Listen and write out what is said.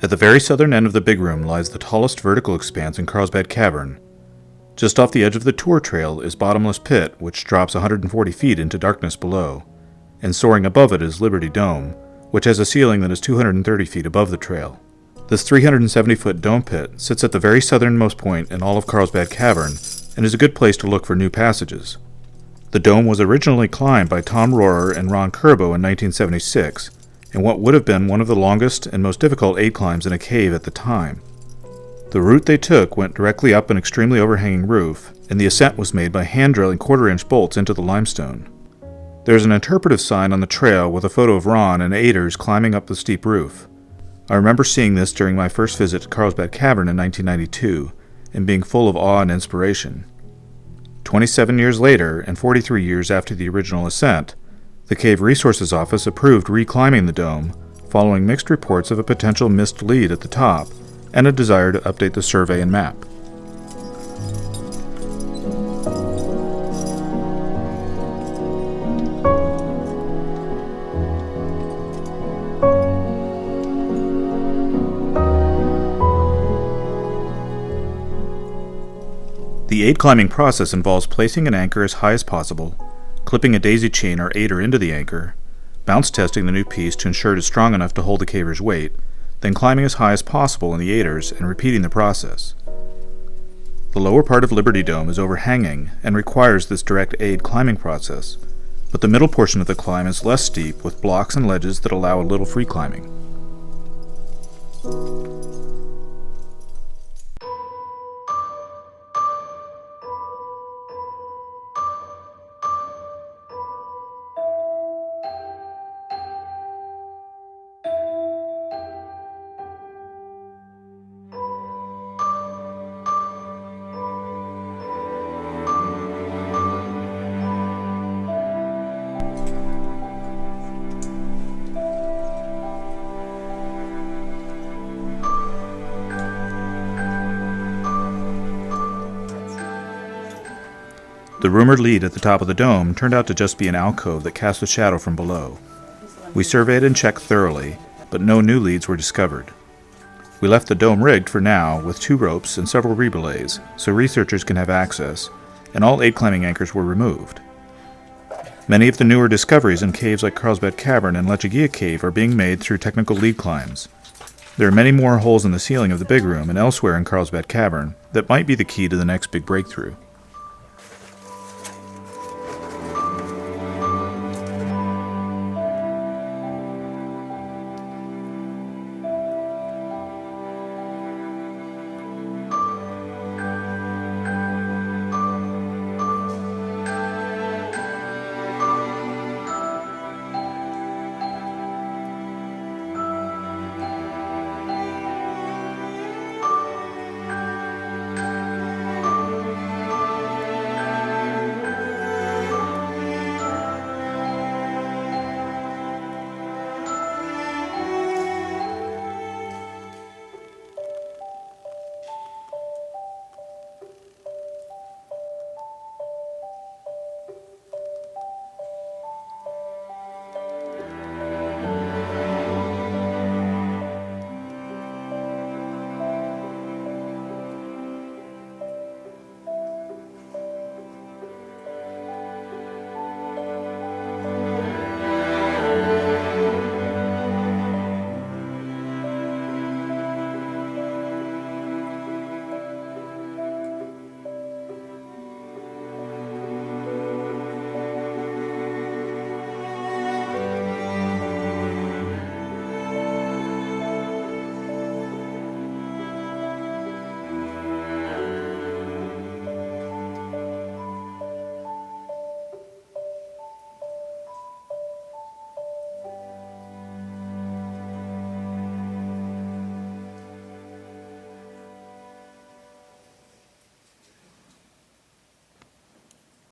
At the very southern end of the big room lies the tallest vertical expanse in Carlsbad Cavern. Just off the edge of the tour trail is Bottomless Pit, which drops 140 feet into darkness below, and soaring above it is Liberty Dome, which has a ceiling that is 230 feet above the trail. This 370-foot dome pit sits at the very southernmost point in all of Carlsbad Cavern and is a good place to look for new passages. The dome was originally climbed by Tom Rohrer and Ron Kerbo in 1976, in what would have been one of the longest and most difficult aid climbs in a cave at the time. The route they took went directly up an extremely overhanging roof, and the ascent was made by hand-drilling quarter-inch bolts into the limestone. There is an interpretive sign on the trail with a photo of Ron and aiders climbing up the steep roof. I remember seeing this during my first visit to Carlsbad Cavern in 1992, and being full of awe and inspiration. 27 years later, and 43 years after the original ascent, the Cave Resources Office approved reclimbing the dome, following mixed reports of a potential missed lead at the top and a desire to update the survey and map. The aid climbing process involves placing an anchor as high as possible, clipping a daisy chain or aider into the anchor, bounce testing the new piece to ensure it is strong enough to hold the caver's weight, then climbing as high as possible in the aiders and repeating the process. The lower part of Liberty Dome is overhanging and requires this direct aid climbing process, but the middle portion of the climb is less steep with blocks and ledges that allow a little free climbing. The rumored lead at the top of the dome turned out to just be an alcove that cast a shadow from below. We surveyed and checked thoroughly, but no new leads were discovered. We left the dome rigged for now with 2 ropes and several rebelays, so researchers can have access, and all aid climbing anchors were removed. Many of the newer discoveries in caves like Carlsbad Cavern and Lechuguilla Cave are being made through technical lead climbs. There are many more holes in the ceiling of the big room and elsewhere in Carlsbad Cavern that might be the key to the next big breakthrough.